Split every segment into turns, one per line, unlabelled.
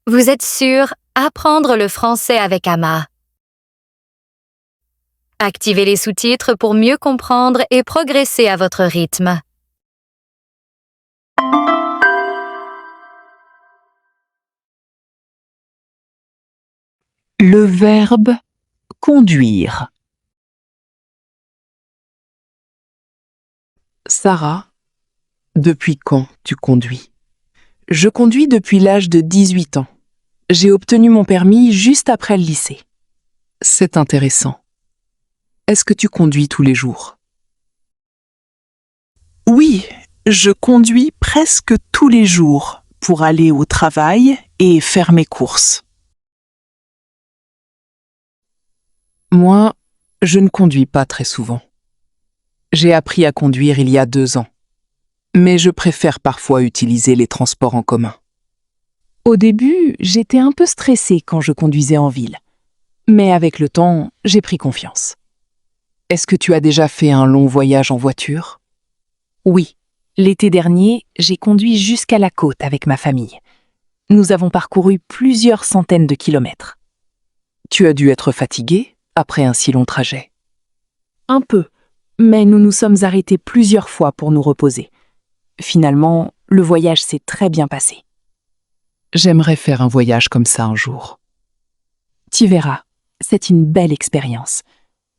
Vous êtes sur Apprendre le français avec Ama. Activez les sous-titres pour mieux comprendre et progresser à votre rythme.
Le verbe conduire. Sarah, depuis quand tu conduis? Je conduis depuis l'âge de 18 ans. J'ai obtenu mon permis juste après le lycée. C'est intéressant. Est-ce que tu conduis tous les jours? Oui, je conduis presque tous les jours pour aller au travail et faire mes courses. Moi, je ne conduis pas très souvent. J'ai appris à conduire il y a 2 ans. Mais je préfère parfois utiliser les transports en commun. Au début, j'étais un peu stressée quand je conduisais en ville. Mais avec le temps, j'ai pris confiance. Est-ce que tu as déjà fait un long voyage en voiture? Oui, l'été dernier, j'ai conduit jusqu'à la côte avec ma famille. Nous avons parcouru plusieurs centaines de kilomètres. Tu as dû être fatiguée après un si long trajet? Un peu, mais nous nous sommes arrêtés plusieurs fois pour nous reposer. Finalement, le voyage s'est très bien passé. J'aimerais faire un voyage comme ça un jour. Tu verras, c'est une belle expérience.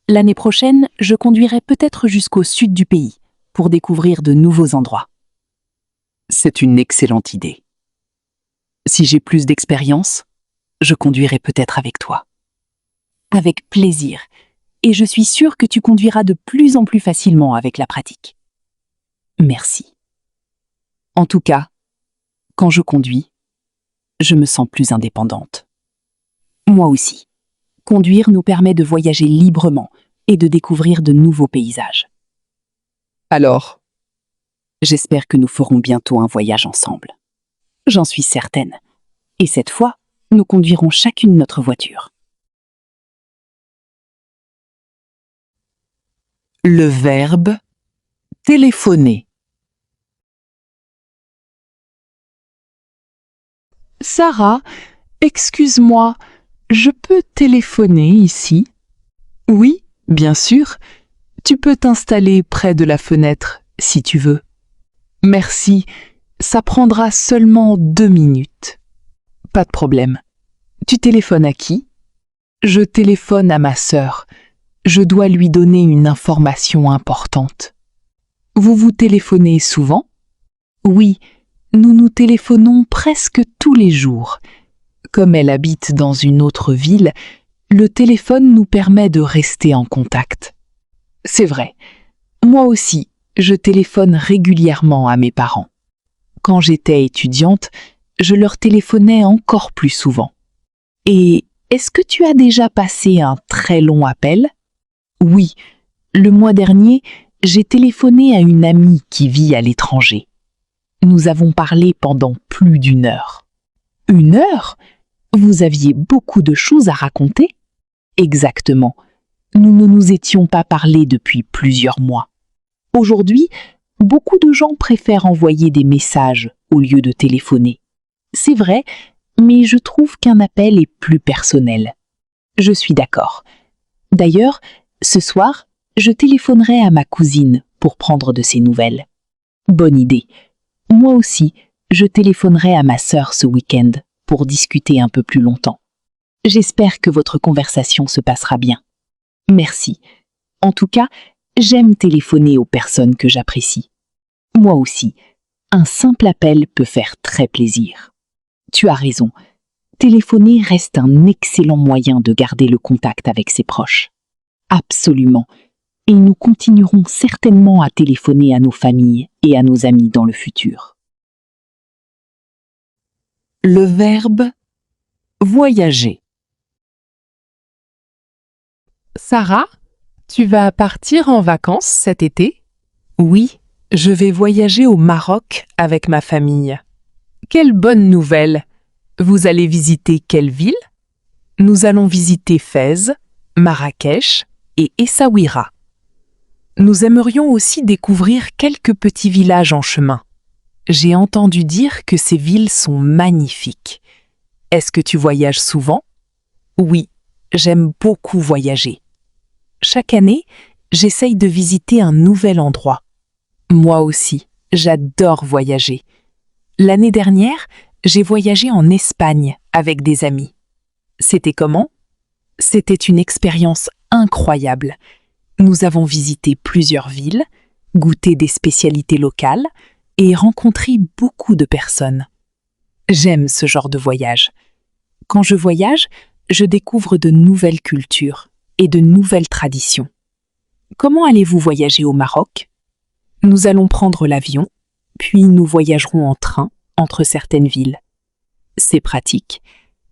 L'année prochaine, je conduirai peut-être jusqu'au sud du pays pour découvrir de nouveaux endroits. C'est une excellente idée. Si j'ai plus d'expérience, je conduirai peut-être avec toi. Avec plaisir, et je suis sûre que tu conduiras de plus en plus facilement avec la pratique. Merci. En tout cas, quand je conduis, je me sens plus indépendante. Moi aussi. Conduire nous permet de voyager librement et de découvrir de nouveaux paysages. Alors, j'espère que nous ferons bientôt un voyage ensemble. J'en suis certaine. Et cette fois, nous conduirons chacune notre voiture. Le verbe téléphoner. Sarah, excuse-moi, je peux téléphoner ici? Oui, bien sûr. Tu peux t'installer près de la fenêtre si tu veux. Merci, ça prendra seulement 2 minutes. Pas de problème. Tu téléphones à qui? Je téléphone à ma sœur. Je dois lui donner une information importante. Vous vous téléphonez souvent? Oui. Nous nous téléphonons presque tous les jours. Comme elle habite dans une autre ville, le téléphone nous permet de rester en contact. C'est vrai. Moi aussi, je téléphone régulièrement à mes parents. Quand j'étais étudiante, je leur téléphonais encore plus souvent. Et est-ce que tu as déjà passé un très long appel? Oui. Le mois dernier, j'ai téléphoné à une amie qui vit à l'étranger. Nous avons parlé pendant plus d'1 heure. 1 heure? Vous aviez beaucoup de choses à raconter? Exactement. Nous ne nous étions pas parlé depuis plusieurs mois. Aujourd'hui, beaucoup de gens préfèrent envoyer des messages au lieu de téléphoner. C'est vrai, mais je trouve qu'un appel est plus personnel. Je suis d'accord. D'ailleurs, ce soir, je téléphonerai à ma cousine pour prendre de ses nouvelles. Bonne idée. Moi aussi, je téléphonerai à ma sœur ce week-end pour discuter un peu plus longtemps. J'espère que votre conversation se passera bien. Merci. En tout cas, j'aime téléphoner aux personnes que j'apprécie. Moi aussi, un simple appel peut faire très plaisir. Tu as raison. Téléphoner reste un excellent moyen de garder le contact avec ses proches. Absolument. Et nous continuerons certainement à téléphoner à nos familles et à nos amis dans le futur. Le verbe voyager. Sarah, tu vas partir en vacances cet été? Oui, je vais voyager au Maroc avec ma famille. Quelle bonne nouvelle! Vous allez visiter quelle ville? Nous allons visiter Fès, Marrakech et Essaouira. Nous aimerions aussi découvrir quelques petits villages en chemin. J'ai entendu dire que ces villes sont magnifiques. Est-ce que tu voyages souvent? Oui, j'aime beaucoup voyager. Chaque année, j'essaye de visiter un nouvel endroit. Moi aussi, j'adore voyager. L'année dernière, j'ai voyagé en Espagne avec des amis. C'était comment? C'était une expérience incroyable. Nous avons visité plusieurs villes, goûté des spécialités locales et rencontré beaucoup de personnes. J'aime ce genre de voyage. Quand je voyage, je découvre de nouvelles cultures et de nouvelles traditions. Comment allez-vous voyager au Maroc? Nous allons prendre l'avion, puis nous voyagerons en train entre certaines villes. C'est pratique.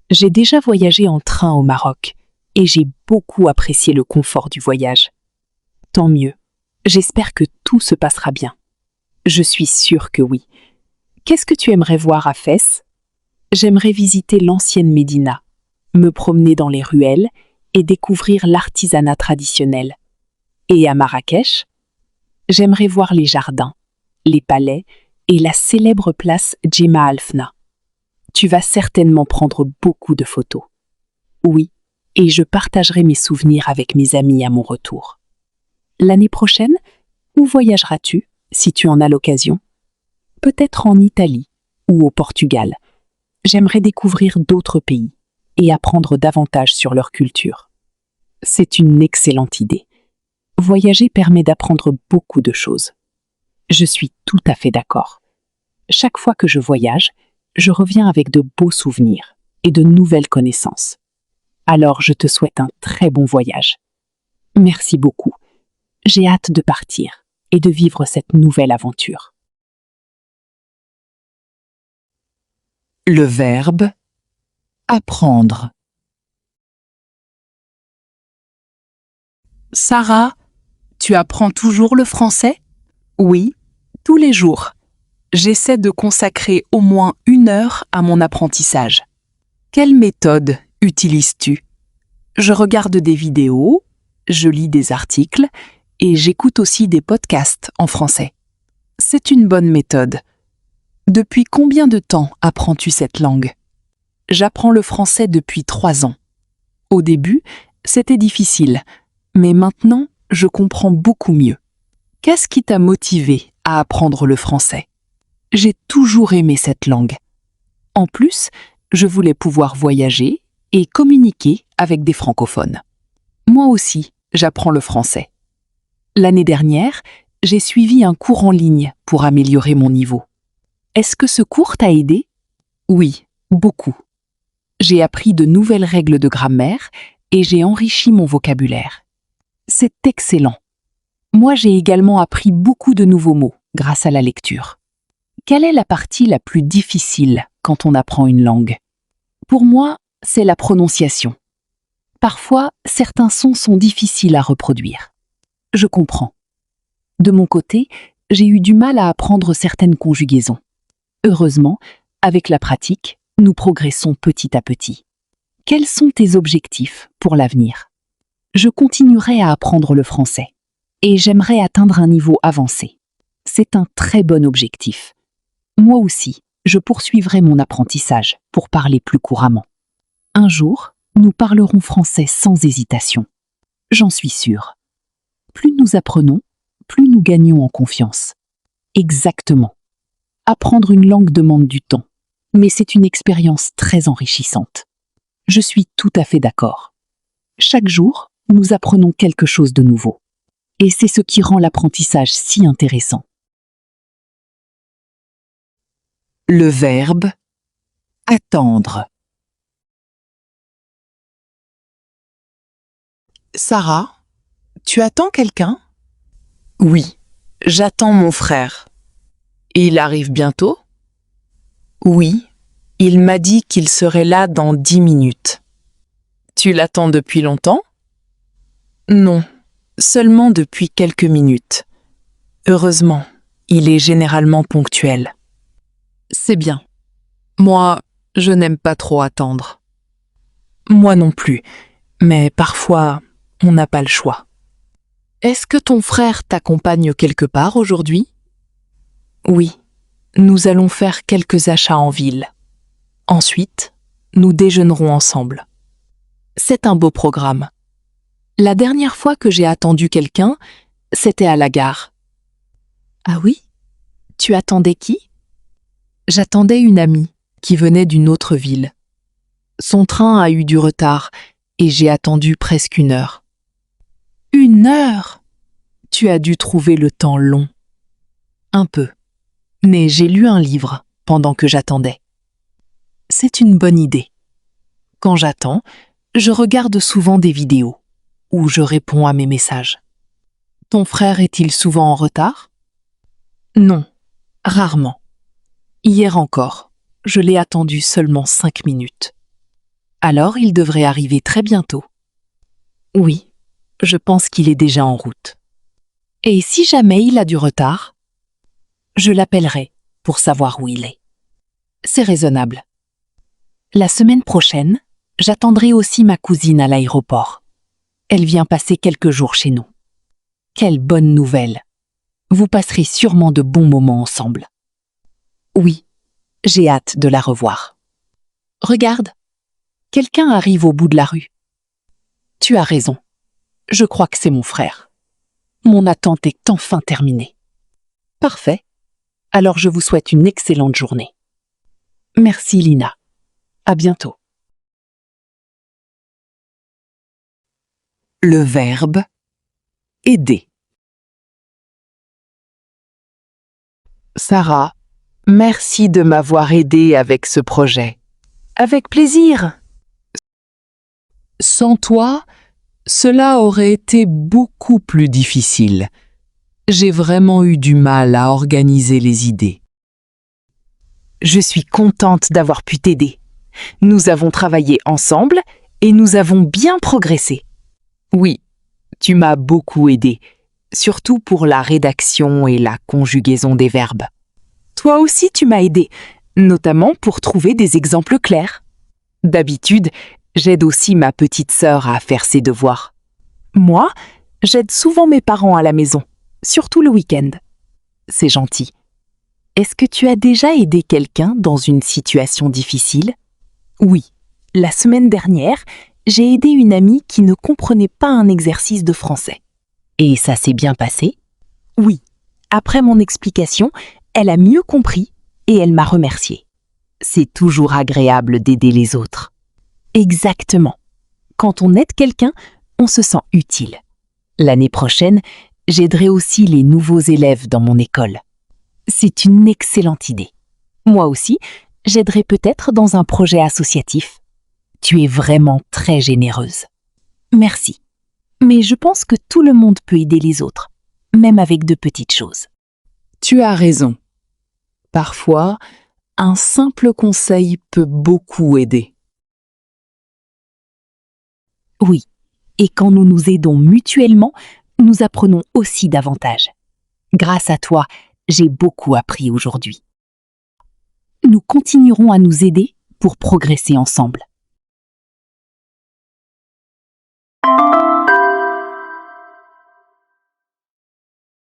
J'ai déjà voyagé en train au Maroc et j'ai beaucoup apprécié le confort du voyage. Tant mieux. J'espère que tout se passera bien. Je suis sûre que oui. Qu'est-ce que tu aimerais voir à Fès? J'aimerais visiter l'ancienne Médina, me promener dans les ruelles et découvrir l'artisanat traditionnel. Et à Marrakech, j'aimerais voir les jardins, les palais et la célèbre place Djema Al-Fna. Tu vas certainement prendre beaucoup de photos. Oui, et je partagerai mes souvenirs avec mes amis à mon retour. L'année prochaine, où voyageras-tu, si tu en as l'occasion? Peut-être en Italie ou au Portugal. J'aimerais découvrir d'autres pays et apprendre davantage sur leur culture. C'est une excellente idée. Voyager permet d'apprendre beaucoup de choses. Je suis tout à fait d'accord. Chaque fois que je voyage, je reviens avec de beaux souvenirs et de nouvelles connaissances. Alors je te souhaite un très bon voyage. Merci beaucoup. J'ai hâte de partir et de vivre cette nouvelle aventure. Le verbe apprendre. Sarah, tu apprends toujours le français? Oui, tous les jours. J'essaie de consacrer au moins 1 heure à mon apprentissage. Quelle méthode utilises-tu? Je regarde des vidéos, je lis des articles et j'écoute aussi des podcasts en français. C'est une bonne méthode. Depuis combien de temps apprends-tu cette langue? J'apprends le français depuis 3 ans. Au début, c'était difficile, mais maintenant, je comprends beaucoup mieux. Qu'est-ce qui t'a motivé à apprendre le français? J'ai toujours aimé cette langue. En plus, je voulais pouvoir voyager et communiquer avec des francophones. Moi aussi, j'apprends le français. L'année dernière, j'ai suivi un cours en ligne pour améliorer mon niveau. Est-ce que ce cours t'a aidé? Oui, beaucoup. J'ai appris de nouvelles règles de grammaire et j'ai enrichi mon vocabulaire. C'est excellent. Moi, j'ai également appris beaucoup de nouveaux mots grâce à la lecture. Quelle est la partie la plus difficile quand on apprend une langue? Pour moi, c'est la prononciation. Parfois, certains sons sont difficiles à reproduire. Je comprends. De mon côté, j'ai eu du mal à apprendre certaines conjugaisons. Heureusement, avec la pratique, nous progressons petit à petit. Quels sont tes objectifs pour l'avenir? Je continuerai à apprendre le français et j'aimerais atteindre un niveau avancé. C'est un très bon objectif. Moi aussi, je poursuivrai mon apprentissage pour parler plus couramment. Un jour, nous parlerons français sans hésitation. J'en suis sûre. Plus nous apprenons, plus nous gagnons en confiance. Exactement. Apprendre une langue demande du temps, mais c'est une expérience très enrichissante. Je suis tout à fait d'accord. Chaque jour, nous apprenons quelque chose de nouveau. Et c'est ce qui rend l'apprentissage si intéressant. Le verbe attendre. Sarah, tu attends quelqu'un? Oui, j'attends mon frère. Il arrive bientôt? Oui, il m'a dit qu'il serait là dans 10 minutes. Tu l'attends depuis longtemps? Non, seulement depuis quelques minutes. Heureusement, il est généralement ponctuel. C'est bien. Moi, je n'aime pas trop attendre. Moi non plus, mais parfois, on n'a pas le choix. Est-ce que ton frère t'accompagne quelque part aujourd'hui? Oui, nous allons faire quelques achats en ville. Ensuite, Nous déjeunerons ensemble. C'est un beau programme. La dernière fois que j'ai attendu quelqu'un, c'était à la gare. Ah oui? Tu attendais qui? J'attendais une amie qui venait d'une autre ville. Son train a eu du retard et j'ai attendu presque 1 heure. 1 heure? Tu as dû trouver le temps long. Un peu. Mais j'ai lu un livre pendant que j'attendais. C'est une bonne idée. Quand j'attends, je regarde souvent des vidéos ou je réponds à mes messages. Ton frère est-il souvent en retard? Non, rarement. Hier encore, je l'ai attendu seulement 5 minutes. Alors il devrait arriver très bientôt. Oui, je pense qu'il est déjà en route. Et si jamais il a du retard, je l'appellerai pour savoir où il est. C'est raisonnable. La semaine prochaine, j'attendrai aussi ma cousine à l'aéroport. Elle vient passer quelques jours chez nous. Quelle bonne nouvelle! Vous passerez sûrement de bons moments ensemble. Oui, j'ai hâte de la revoir. Regarde, quelqu'un arrive au bout de la rue. Tu as raison. Je crois que c'est mon frère. Mon attente est enfin terminée. Parfait. Alors je vous souhaite une excellente journée. Merci Lina. À bientôt. Le verbe aider. Sarah, merci de m'avoir aidé avec ce projet. Avec plaisir. Sans toi, cela aurait été beaucoup plus difficile. J'ai vraiment eu du mal à organiser les idées. Je suis contente d'avoir pu t'aider. Nous avons travaillé ensemble et nous avons bien progressé. Oui, tu m'as beaucoup aidé, surtout pour la rédaction et la conjugaison des verbes. Toi aussi tu m'as aidé, notamment pour trouver des exemples clairs. D'habitude, j'aide aussi ma petite sœur à faire ses devoirs. Moi, j'aide souvent mes parents à la maison, surtout le week-end. C'est gentil. Est-ce que tu as déjà aidé quelqu'un dans une situation difficile? Oui, la semaine dernière, j'ai aidé une amie qui ne comprenait pas un exercice de français. Et ça s'est bien passé? Oui, après mon explication, elle a mieux compris et elle m'a remercié. C'est toujours agréable d'aider les autres. Exactement. Quand on aide quelqu'un, on se sent utile. L'année prochaine, j'aiderai aussi les nouveaux élèves dans mon école. C'est une excellente idée. Moi aussi, j'aiderai peut-être dans un projet associatif. Tu es vraiment très généreuse. Merci. Mais je pense que tout le monde peut aider les autres, même avec de petites choses. Tu as raison. Parfois, un simple conseil peut beaucoup aider. Oui, et quand nous nous aidons mutuellement, nous apprenons aussi davantage. Grâce à toi, j'ai beaucoup appris aujourd'hui. Nous continuerons à nous aider pour progresser ensemble.